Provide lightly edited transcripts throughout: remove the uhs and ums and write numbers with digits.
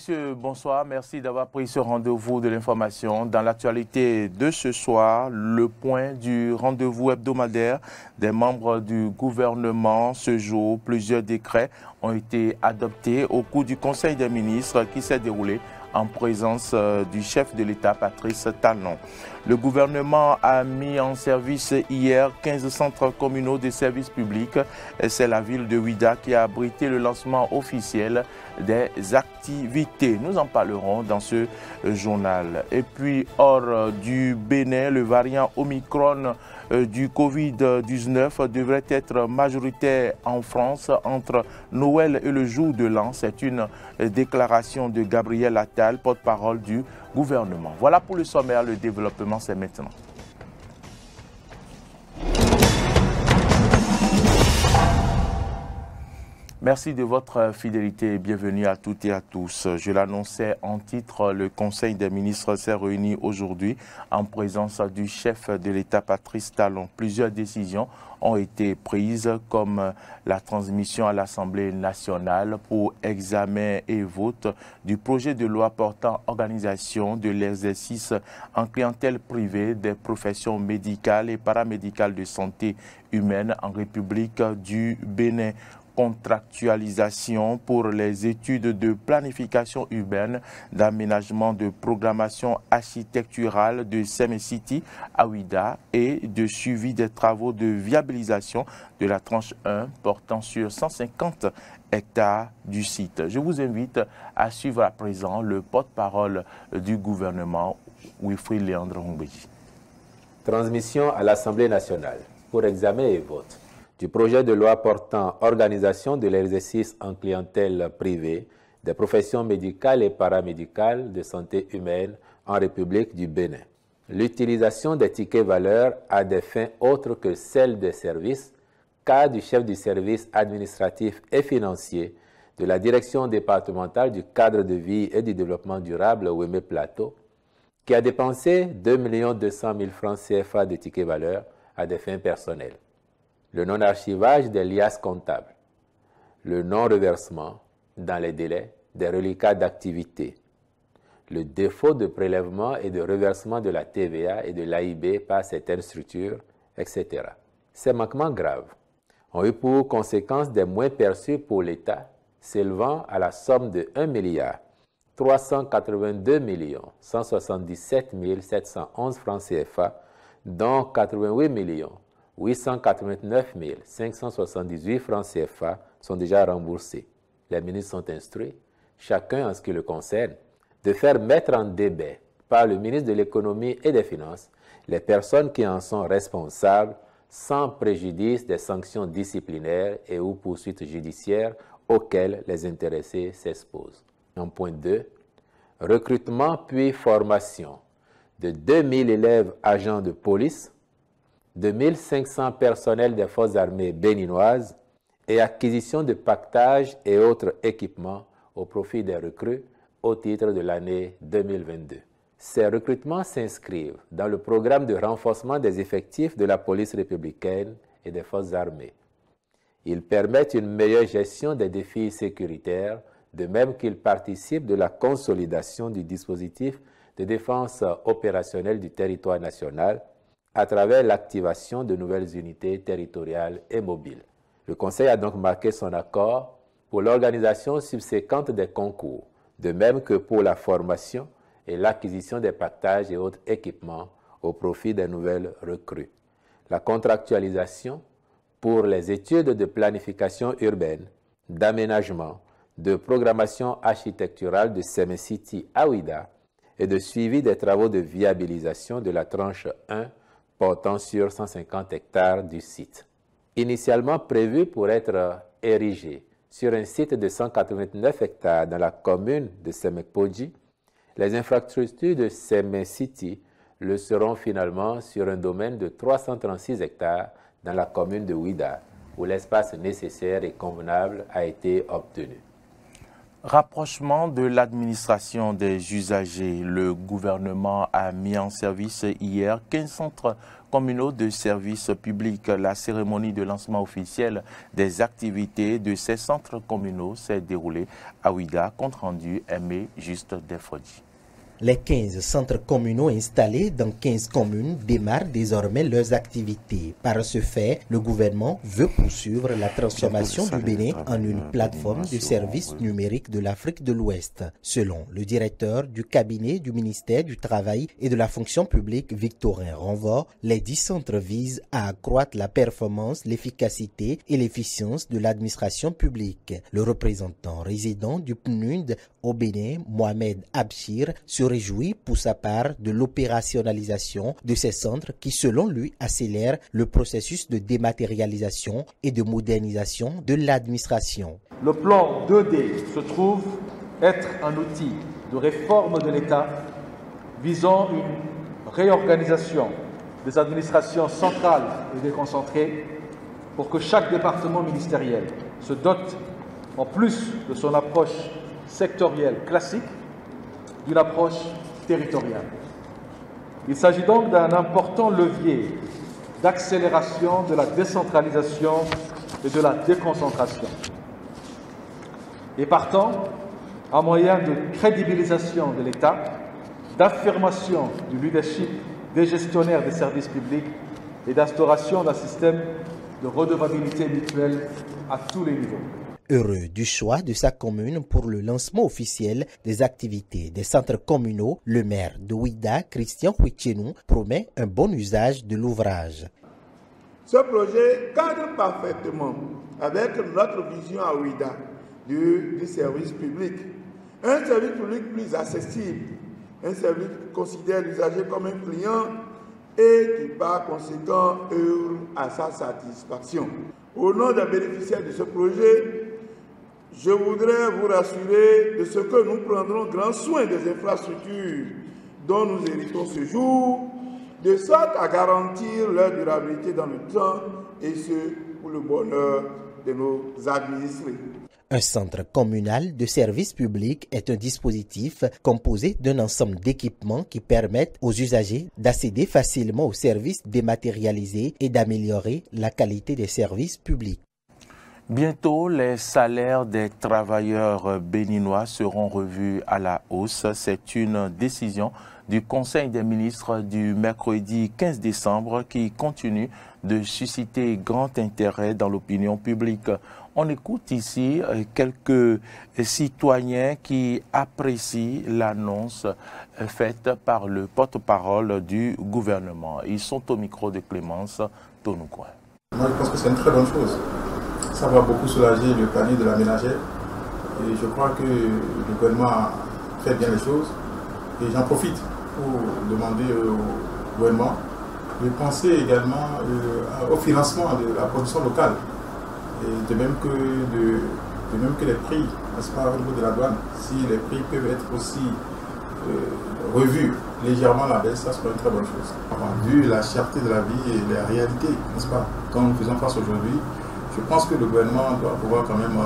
messieurs, bonsoir. Merci d'avoir pris ce rendez-vous de l'information. Dans l'actualité de ce soir, le point du rendez-vous hebdomadaire des membres du gouvernement. Ce jour, plusieurs décrets ont été adoptés au cours du Conseil des ministres qui s'est déroulé en présence du chef de l'État, Patrice Talon. Le gouvernement a mis en service hier 15 centres communaux de services publics. C'est la ville de Ouidah qui a abrité le lancement officiel des activités. Nous en parlerons dans ce journal. Et puis, hors du Bénin, le variant Omicron du Covid-19 devrait être majoritaire en France entre Noël et le jour de l'an. C'est une déclaration de Gabriel Attal, porte-parole du gouvernement. Voilà pour le sommaire, le développement c'est maintenant. Merci de votre fidélité et bienvenue à toutes et à tous. Je l'annonçais en titre, le Conseil des ministres s'est réuni aujourd'hui en présence du chef de l'État Patrice Talon. Plusieurs décisions ont été prises comme la transmission à l'Assemblée nationale pour examen et vote du projet de loi portant organisation de l'exercice en clientèle privée des professions médicales et paramédicales de santé humaine en République du Bénin. Contractualisation pour les études de planification urbaine, d'aménagement de programmation architecturale de Semesiti à Ouidah et de suivi des travaux de viabilisation de la tranche 1 portant sur 150 hectares du site. Je vous invite à suivre à présent le porte-parole du gouvernement, Wilfried Léandre Hongbeji. Transmission à l'Assemblée nationale pour examen et vote du projet de loi portant organisation de l'exercice en clientèle privée des professions médicales et paramédicales de santé humaine en République du Bénin. L'utilisation des tickets valeurs à des fins autres que celles des services, cas du chef du service administratif et financier de la direction départementale du cadre de vie et du développement durable Ouémé Plateau, qui a dépensé 2 200 000 francs CFA de tickets valeurs à des fins personnelles. Le non-archivage des liasses comptables, le non-reversement dans les délais des reliquats d'activité, le défaut de prélèvement et de reversement de la TVA et de l'AIB par certaines structures, etc. Ces manquements graves ont eu pour conséquence des moins perçus pour l'État s'élevant à la somme de 1 382 177 711 francs CFA, dont 88 889 578 francs CFA sont déjà remboursés. Les ministres sont instruits, chacun en ce qui le concerne, de faire mettre en débet par le ministre de l'Économie et des Finances les personnes qui en sont responsables sans préjudice des sanctions disciplinaires et ou poursuites judiciaires auxquelles les intéressés s'exposent. En point 2, recrutement puis formation de 2000 élèves agents de police, de 1500 personnels des forces armées béninoises et acquisition de pactages et autres équipements au profit des recrues au titre de l'année 2022. Ces recrutements s'inscrivent dans le programme de renforcement des effectifs de la police républicaine et des forces armées. Ils permettent une meilleure gestion des défis sécuritaires, de même qu'ils participent de la consolidation du dispositif de défense opérationnelle du territoire national à travers l'activation de nouvelles unités territoriales et mobiles. Le Conseil a donc marqué son accord pour l'organisation subséquente des concours, de même que pour la formation et l'acquisition des pactages et autres équipements au profit des nouvelles recrues. La contractualisation pour les études de planification urbaine, d'aménagement, de programmation architecturale de Semesiti à Ouidah et de suivi des travaux de viabilisation de la tranche 1 portant sur 150 hectares du site. Initialement prévu pour être érigé sur un site de 189 hectares dans la commune de Semekpoji, les infrastructures de Semesiti le seront finalement sur un domaine de 336 hectares dans la commune de Ouidah, où l'espace nécessaire et convenable a été obtenu. Rapprochement de l'administration des usagers. Le gouvernement a mis en service hier 15 centres communaux de services publics. La cérémonie de lancement officiel des activités de ces centres communaux s'est déroulée à Ouidah, compte rendu aimé juste Defodi. Les 15 centres communaux installés dans 15 communes démarrent désormais leurs activités. Par ce fait, le gouvernement veut poursuivre la transformation du Bénin en une plateforme de services numériques de l'Afrique de l'Ouest. Selon le directeur du cabinet du ministère du Travail et de la fonction publique, Victorin Renvort, les 10 centres visent à accroître la performance, l'efficacité et l'efficience de l'administration publique. Le représentant résident du PNUD au Bénin, Mohamed Abshir, se réjouit pour sa part de l'opérationnalisation de ces centres qui, selon lui, accélèrent le processus de dématérialisation et de modernisation de l'administration. Le plan 2D se trouve être un outil de réforme de l'État visant une réorganisation des administrations centrales et déconcentrées pour que chaque département ministériel se dote, en plus de son approche sectorielle classique, d'une approche territoriale. Il s'agit donc d'un important levier d'accélération de la décentralisation et de la déconcentration. Et partant, un moyen de crédibilisation de l'État, d'affirmation du leadership des gestionnaires des services publics et d'instauration d'un système de redevabilité mutuelle à tous les niveaux. Heureux du choix de sa commune pour le lancement officiel des activités des centres communaux, le maire de Ouidah, Christian Huichenou, promet un bon usage de l'ouvrage. Ce projet cadre parfaitement avec notre vision à Ouidah du service public. Un service public plus accessible, un service qui considère l'usager comme un client et qui par conséquent œuvre à sa satisfaction. Au nom des bénéficiaires de ce projet, je voudrais vous rassurer de ce que nous prendrons grand soin des infrastructures dont nous héritons ce jour, de sorte à garantir leur durabilité dans le temps et ce pour le bonheur de nos administrés. Un centre communal de services publics est un dispositif composé d'un ensemble d'équipements qui permettent aux usagers d'accéder facilement aux services dématérialisés et d'améliorer la qualité des services publics. Bientôt, les salaires des travailleurs béninois seront revus à la hausse. C'est une décision du Conseil des ministres du mercredi 15 décembre qui continue de susciter grand intérêt dans l'opinion publique. On écoute ici quelques citoyens qui apprécient l'annonce faite par le porte-parole du gouvernement. Ils sont au micro de Clémence Tonoukoua. Moi, je pense que c'est une très bonne chose. Ça va beaucoup soulager le panier de la ménagère. Et je crois que le gouvernement fait bien les choses. Et j'en profite pour demander au gouvernement de penser également au financement de la production locale. Et de même que les prix, n'est-ce pas, au niveau de la douane, si les prix peuvent être aussi revus légèrement à la baisse, ça serait une très bonne chose. Vu la cherté de la vie et les réalités, n'est-ce pas, dont nous faisons face aujourd'hui, je pense que le gouvernement doit pouvoir quand même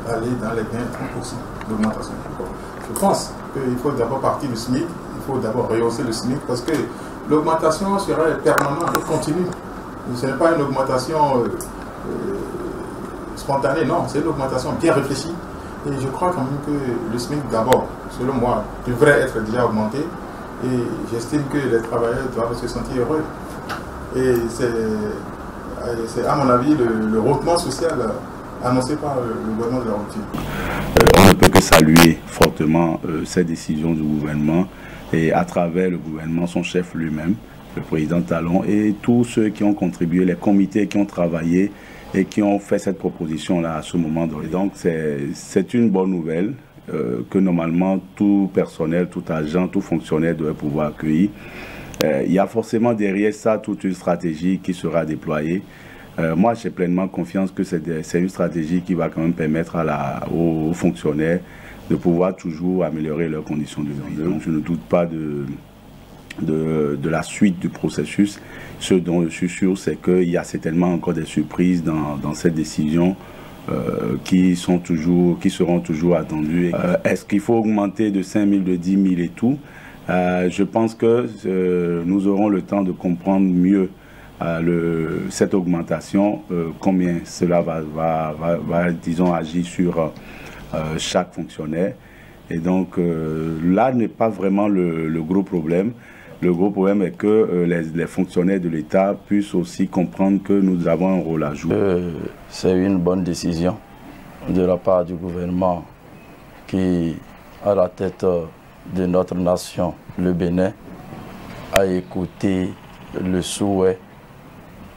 aller dans les 20-30% d'augmentation. Je pense qu'il faut d'abord partir du SMIC, il faut d'abord rehausser le SMIC parce que l'augmentation sera permanente et continue. Ce n'est pas une augmentation spontanée, non, c'est une augmentation bien réfléchie. Et je crois quand même que le SMIC d'abord, selon moi, devrait être déjà augmenté. Et j'estime que les travailleurs doivent se sentir heureux. Et c'est à mon avis le rehaussement social annoncé par le gouvernement de la rupture. On ne peut que saluer fortement cette décision du gouvernement et à travers le gouvernement, son chef lui-même, le président Talon et tous ceux qui ont contribué, les comités qui ont travaillé et qui ont fait cette proposition-là à ce moment donné. Donc c'est une bonne nouvelle que normalement tout personnel, tout agent, tout fonctionnaire devrait pouvoir accueillir. Il y a forcément derrière ça toute une stratégie qui sera déployée. Moi, j'ai pleinement confiance que c'est une stratégie qui va quand même permettre aux fonctionnaires de pouvoir toujours améliorer leurs conditions de vie. Donc, je ne doute pas de la suite du processus. Ce dont je suis sûr, c'est qu'il y a certainement encore des surprises dans cette décision qui seront toujours attendus. Est-ce qu'il faut augmenter de 5 000, de 10 000 et tout? Je pense que nous aurons le temps de comprendre mieux cette augmentation, combien cela va disons, agir sur chaque fonctionnaire. Et donc là n'est pas vraiment le gros problème. Le gros problème est que les fonctionnaires de l'État puissent aussi comprendre que nous avons un rôle à jouer. C'est une bonne décision de la part du gouvernement qui, à la tête de notre nation, le Bénin, a écouté le souhait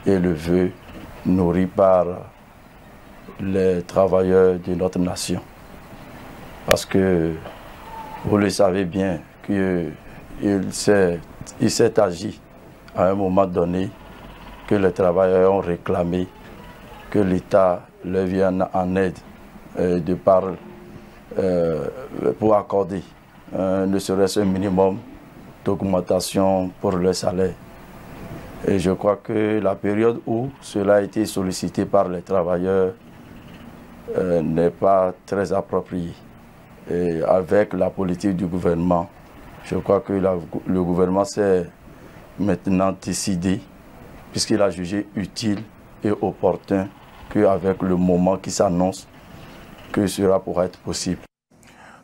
et le vœu nourri par les travailleurs de notre nation. Parce que vous le savez bien qu'il s'est agi à un moment donné que les travailleurs ont réclamé que l'État leur vienne en aide pour accorder ne serait-ce un minimum d'augmentation pour le salaire. Et je crois que la période où cela a été sollicité par les travailleurs n'est pas très appropriée. Et avec la politique du gouvernement, je crois que le gouvernement s'est maintenant décidé, puisqu'il a jugé utile et opportun qu'avec le moment qui s'annonce, que cela pourra être possible.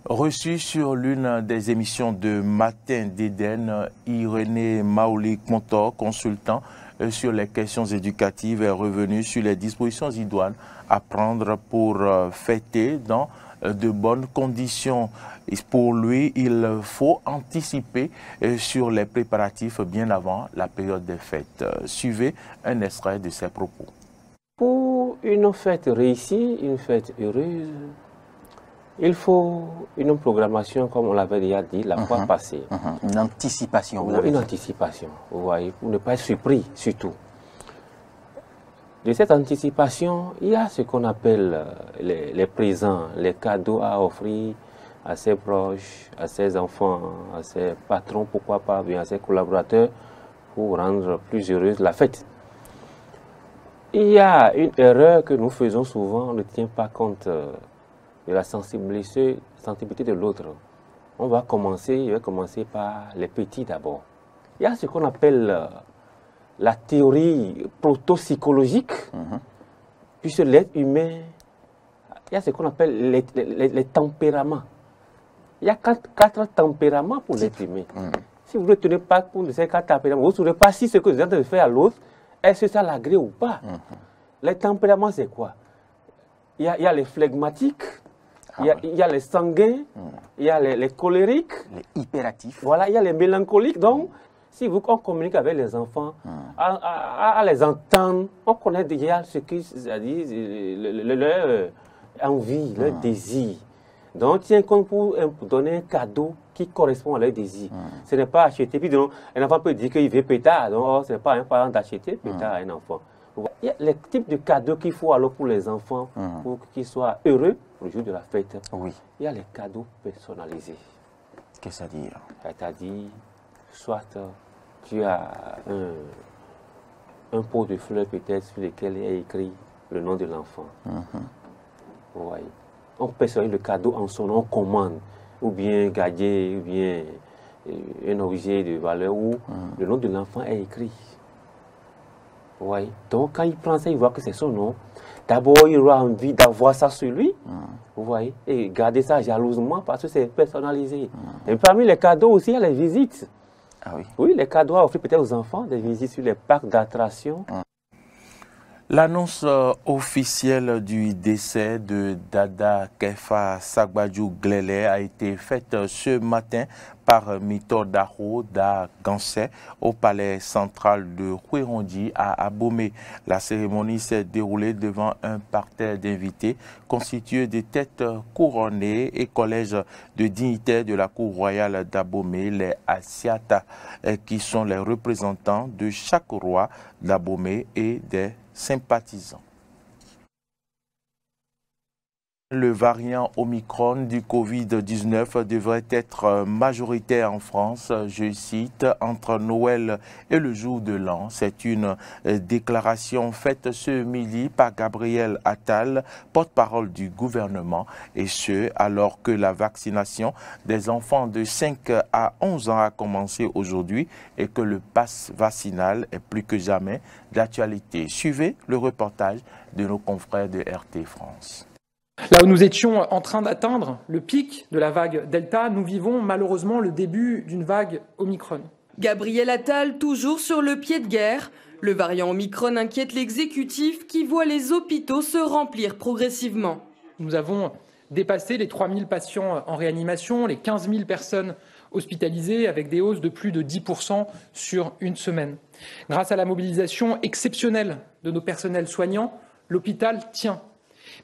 Reçu sur l'une des émissions de Matin d'Éden, Irénée Maouli-Contor, consultant sur les questions éducatives, est revenu sur les dispositions idoines à prendre pour fêter dans de bonnes conditions. Et pour lui, il faut anticiper sur les préparatifs bien avant la période des fêtes. Suivez un extrait de ses propos. Pour une fête réussie, une fête heureuse, il faut une programmation, comme on l'avait déjà dit la fois passée. Une anticipation. Une anticipation, vous voyez, pour ne pas être surpris, surtout. De cette anticipation, il y a ce qu'on appelle les présents, les cadeaux à offrir à ses proches, à ses enfants, à ses patrons, pourquoi pas, bien à ses collaborateurs, pour rendre plus heureuse la fête. Il y a une erreur que nous faisons souvent, on ne tient pas compte de la sensibilité de l'autre. Je vais commencer par les petits d'abord. Il y a ce qu'on appelle la théorie proto-psychologique, puisque l'être humain, il y a ce qu'on appelle les tempéraments. Il y a quatre tempéraments pour l'être humain. Si vous ne tenez pas compte de ces 4 tempéraments, vous ne saurez pas si ce que vous êtes en train de faire à l'autre, est-ce que ça l'agrée ou pas. Les tempéraments, c'est quoi? Il y a les flegmatiques, il y a les sanguins, il y a les colériques, les hyperactifs. Voilà, il y a les mélancoliques. Donc, si on communique avec les enfants, à les entendre, on connaît déjà ce qu'ils disent, leur envie, leur désir. Donc, tiens compte pour donner un cadeau qui correspond à leur désir. Ce n'est pas acheter. Puis, donc, un enfant peut dire qu'il veut pétard. Donc, ce n'est pas un parent d'acheter pétard à un enfant. Il y a les types de cadeaux qu'il faut alors pour les enfants, pour qu'ils soient heureux le jour de la fête. Oui. Il y a les cadeaux personnalisés. Qu'est-ce que ça veut dire? C'est-à-dire, soit tu as un pot de fleurs peut-être sur lequel il y a écrit le nom de l'enfant. Vous voyez. On personnalise le cadeau en son nom, on commande, ou bien gagner, ou bien un objet de valeur où le nom de l'enfant est écrit. Vous voyez. Donc quand il prend ça, il voit que c'est son nom. D'abord, il aura envie d'avoir ça sur lui. Vous voyez. Et garder ça jalousement parce que c'est personnalisé. Et parmi les cadeaux aussi, il y a les visites. Ah oui. Oui, les cadeaux à offrir peut-être aux enfants, des visites sur les parcs d'attractions. L'annonce officielle du décès de Dada Kefa Sagbadjou Glele a été faite ce matin par Mito Daro da Gansé au palais central de Huerondi à Abomey. La cérémonie s'est déroulée devant un parterre d'invités constitué de têtes couronnées et collèges de dignitaires de la cour royale d'Abomey, les Asiata, qui sont les représentants de chaque roi d'Abomey et des sympathisants. Le variant Omicron du Covid-19 devrait être majoritaire en France, je cite, entre Noël et le jour de l'an. C'est une déclaration faite ce midi par Gabriel Attal, porte-parole du gouvernement, et ce, alors que la vaccination des enfants de 5 à 11 ans a commencé aujourd'hui et que le pass vaccinal est plus que jamais d'actualité. Suivez le reportage de nos confrères de RT France. Là où nous étions en train d'atteindre le pic de la vague Delta, nous vivons malheureusement le début d'une vague Omicron. Gabriel Attal, toujours sur le pied de guerre. Le variant Omicron inquiète l'exécutif qui voit les hôpitaux se remplir progressivement. Nous avons dépassé les 3000 patients en réanimation, les 15 000 personnes hospitalisées avec des hausses de plus de 10% sur une semaine. Grâce à la mobilisation exceptionnelle de nos personnels soignants, l'hôpital tient.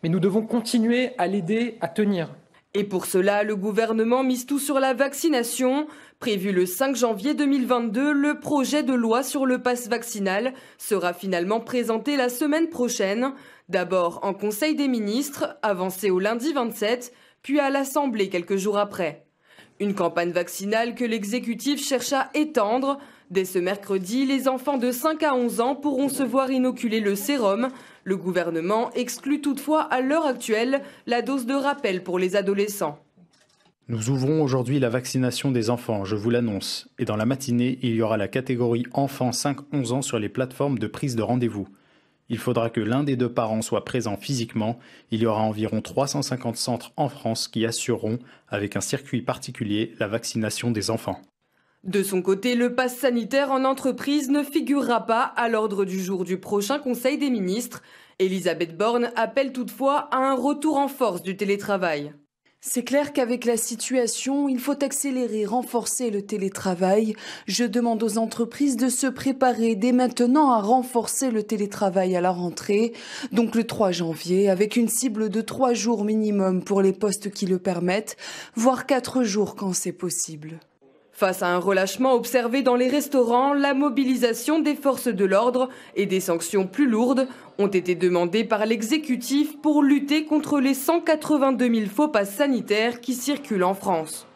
Mais nous devons continuer à l'aider à tenir. Et pour cela, le gouvernement mise tout sur la vaccination. Prévu le 5 janvier 2022, le projet de loi sur le pass vaccinal sera finalement présenté la semaine prochaine. D'abord en Conseil des ministres, avancé au lundi 27, puis à l'Assemblée quelques jours après. Une campagne vaccinale que l'exécutif cherche à étendre. Dès ce mercredi, les enfants de 5 à 11 ans pourront se voir inoculer le sérum. Le gouvernement exclut toutefois à l'heure actuelle la dose de rappel pour les adolescents. Nous ouvrons aujourd'hui la vaccination des enfants, je vous l'annonce. Et dans la matinée, il y aura la catégorie enfants 5-11 ans sur les plateformes de prise de rendez-vous. Il faudra que l'un des deux parents soit présent physiquement. Il y aura environ 350 centres en France qui assureront, avec un circuit particulier, la vaccination des enfants. De son côté, le pass sanitaire en entreprise ne figurera pas à l'ordre du jour du prochain Conseil des ministres. Elisabeth Borne appelle toutefois à un retour en force du télétravail. C'est clair qu'avec la situation, il faut accélérer, renforcer le télétravail. Je demande aux entreprises de se préparer dès maintenant à renforcer le télétravail à la rentrée, donc le 3 janvier, avec une cible de 3 jours minimum pour les postes qui le permettent, voire 4 jours quand c'est possible. Face à un relâchement observé dans les restaurants, la mobilisation des forces de l'ordre et des sanctions plus lourdes ont été demandées par l'exécutif pour lutter contre les 182 000 faux passes sanitaires qui circulent en France.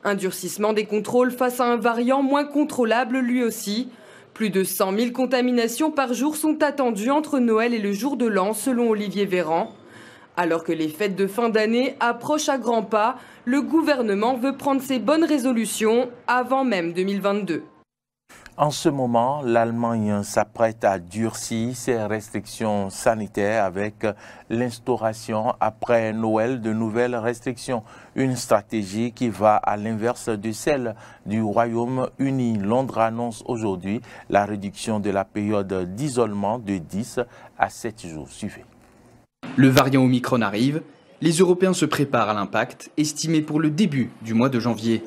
Un durcissement des contrôles face à un variant moins contrôlable lui aussi. Plus de 100 000 contaminations par jour sont attendues entre Noël et le jour de l'an, selon Olivier Véran. Alors que les fêtes de fin d'année approchent à grands pas, le gouvernement veut prendre ses bonnes résolutions avant même 2022. En ce moment, l'Allemagne s'apprête à durcir ses restrictions sanitaires avec l'instauration après Noël de nouvelles restrictions. Une stratégie qui va à l'inverse de celle du Royaume-Uni. Londres annonce aujourd'hui la réduction de la période d'isolement de 10 à 7 jours. Suivez. Le variant Omicron arrive, les Européens se préparent à l'impact, estimé pour le début du mois de janvier.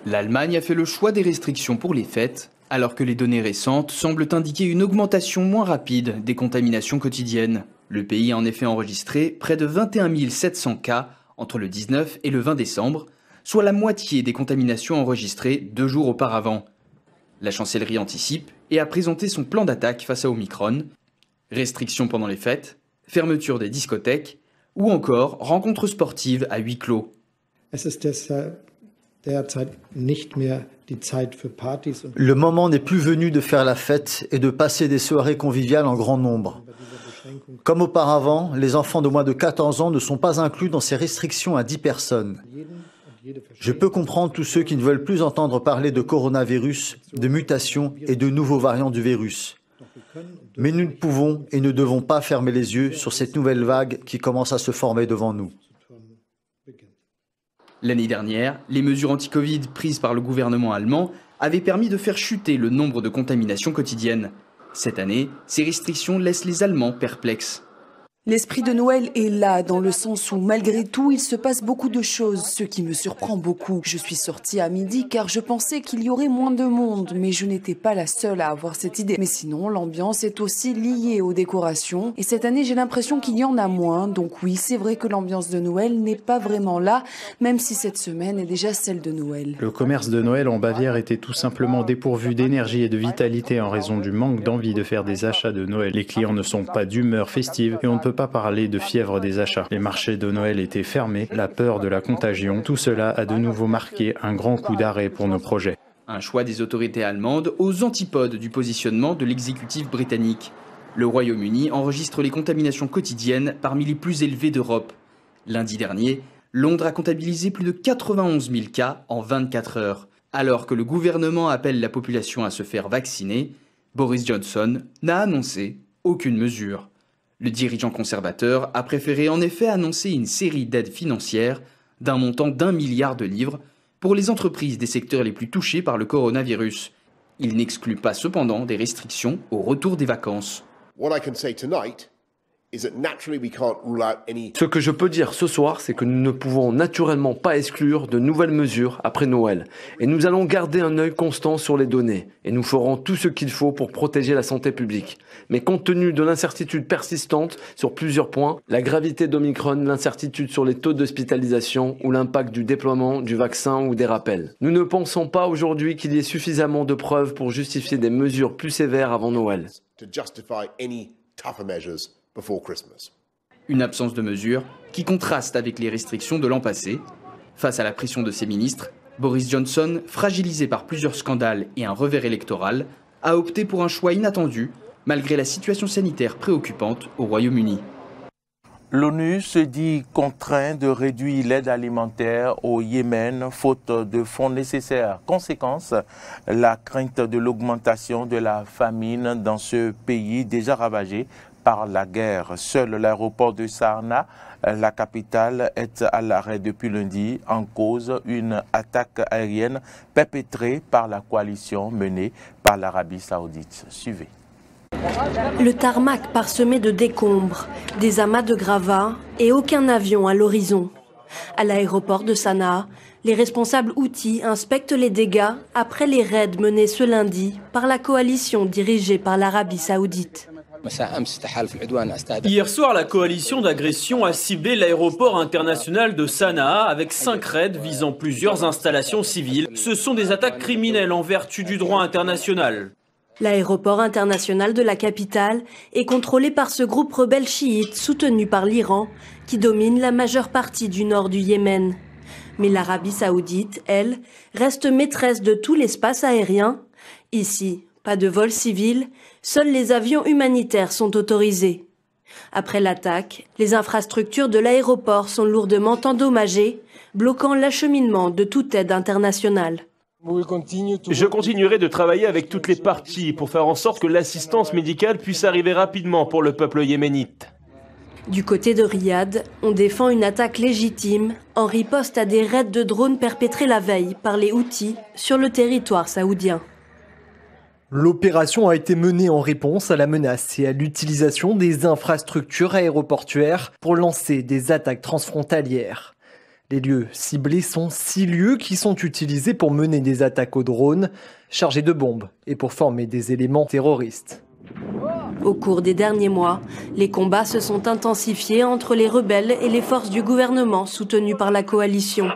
L'Allemagne a fait le choix des restrictions pour les fêtes, alors que les données récentes semblent indiquer une augmentation moins rapide des contaminations quotidiennes. Le pays a en effet enregistré près de 21 700 cas entre le 19 et le 20 décembre, soit la moitié des contaminations enregistrées 2 jours auparavant. La chancellerie anticipe et a présenté son plan d'attaque face à Omicron. Restrictions pendant les fêtes, fermeture des discothèques ou encore rencontres sportives à huis clos. Le moment n'est plus venu de faire la fête et de passer des soirées conviviales en grand nombre. Comme auparavant, les enfants de moins de 14 ans ne sont pas inclus dans ces restrictions à 10 personnes. Je peux comprendre tous ceux qui ne veulent plus entendre parler de coronavirus, de mutations et de nouveaux variants du virus. Mais nous ne pouvons et ne devons pas fermer les yeux sur cette nouvelle vague qui commence à se former devant nous. L'année dernière, les mesures anti-Covid prises par le gouvernement allemand avaient permis de faire chuter le nombre de contaminations quotidiennes. Cette année, ces restrictions laissent les Allemands perplexes. L'esprit de Noël est là, dans le sens où malgré tout, il se passe beaucoup de choses, ce qui me surprend beaucoup. Je suis sortie à midi car je pensais qu'il y aurait moins de monde, mais je n'étais pas la seule à avoir cette idée. Mais sinon, l'ambiance est aussi liée aux décorations. Et cette année, j'ai l'impression qu'il y en a moins. Donc oui, c'est vrai que l'ambiance de Noël n'est pas vraiment là, même si cette semaine est déjà celle de Noël. Le commerce de Noël en Bavière était tout simplement dépourvu d'énergie et de vitalité en raison du manque d'envie de faire des achats de Noël. Les clients ne sont pas d'humeur festive et on ne peut pas parler de fièvre des achats. Les marchés de Noël étaient fermés, la peur de la contagion, tout cela a de nouveau marqué un grand coup d'arrêt pour nos projets. Un choix des autorités allemandes aux antipodes du positionnement de l'exécutif britannique. Le Royaume-Uni enregistre les contaminations quotidiennes parmi les plus élevées d'Europe. Lundi dernier, Londres a comptabilisé plus de 91 000 cas en 24 heures. Alors que le gouvernement appelle la population à se faire vacciner, Boris Johnson n'a annoncé aucune mesure. Le dirigeant conservateur a préféré en effet annoncer une série d'aides financières d'un montant d'1 milliard de livres pour les entreprises des secteurs les plus touchés par le coronavirus. Il n'exclut pas cependant des restrictions au retour des vacances. Ce que je peux dire ce soir, c'est que nous ne pouvons naturellement pas exclure de nouvelles mesures après Noël. Et nous allons garder un œil constant sur les données. Et nous ferons tout ce qu'il faut pour protéger la santé publique. Mais compte tenu de l'incertitude persistante sur plusieurs points, la gravité d'Omicron, l'incertitude sur les taux d'hospitalisation ou l'impact du déploiement du vaccin ou des rappels, nous ne pensons pas aujourd'hui qu'il y ait suffisamment de preuves pour justifier des mesures plus sévères avant Noël. Une absence de mesures qui contraste avec les restrictions de l'an passé. Face à la pression de ses ministres, Boris Johnson, fragilisé par plusieurs scandales et un revers électoral, a opté pour un choix inattendu, malgré la situation sanitaire préoccupante au Royaume-Uni. L'ONU se dit contraint de réduire l'aide alimentaire au Yémen, faute de fonds nécessaires. Conséquence, la crainte de l'augmentation de la famine dans ce pays déjà ravagé par la guerre. Seul l'aéroport de Sanaa, la capitale, est à l'arrêt depuis lundi en cause une attaque aérienne perpétrée par la coalition menée par l'Arabie Saoudite. Suivez. Le tarmac parsemé de décombres, des amas de gravats et aucun avion à l'horizon. À l'aéroport de Sanaa, les responsables houthis inspectent les dégâts après les raids menés ce lundi par la coalition dirigée par l'Arabie Saoudite. Hier soir, la coalition d'agression a ciblé l'aéroport international de Sanaa avec 5 raids visant plusieurs installations civiles. Ce sont des attaques criminelles en vertu du droit international. L'aéroport international de la capitale est contrôlé par ce groupe rebelle chiite soutenu par l'Iran qui domine la majeure partie du nord du Yémen. Mais l'Arabie Saoudite, elle, reste maîtresse de tout l'espace aérien. Ici, pas de vol civil, seuls les avions humanitaires sont autorisés. Après l'attaque, les infrastructures de l'aéroport sont lourdement endommagées, bloquant l'acheminement de toute aide internationale. Je continuerai de travailler avec toutes les parties pour faire en sorte que l'assistance médicale puisse arriver rapidement pour le peuple yéménite. Du côté de Riyad, on défend une attaque légitime en riposte à des raids de drones perpétrés la veille par les Houthis sur le territoire saoudien. L'opération a été menée en réponse à la menace et à l'utilisation des infrastructures aéroportuaires pour lancer des attaques transfrontalières. Les lieux ciblés sont 6 lieux qui sont utilisés pour mener des attaques aux drones chargés de bombes et pour former des éléments terroristes. Au cours des derniers mois, les combats se sont intensifiés entre les rebelles et les forces du gouvernement soutenues par la coalition.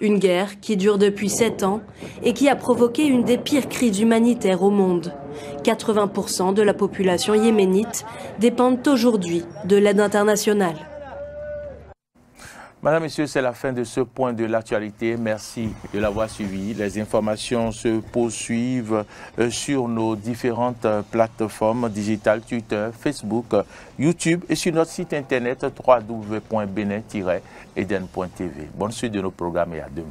Une guerre qui dure depuis 7 ans et qui a provoqué une des pires crises humanitaires au monde. 80% de la population yéménite dépendent aujourd'hui de l'aide internationale. Madame, Messieurs, c'est la fin de ce point de l'actualité. Merci de l'avoir suivi. Les informations se poursuivent sur nos différentes plateformes digitales, Twitter, Facebook, YouTube et sur notre site internet www.benin-eden.tv. Bonne suite de nos programmes et à demain.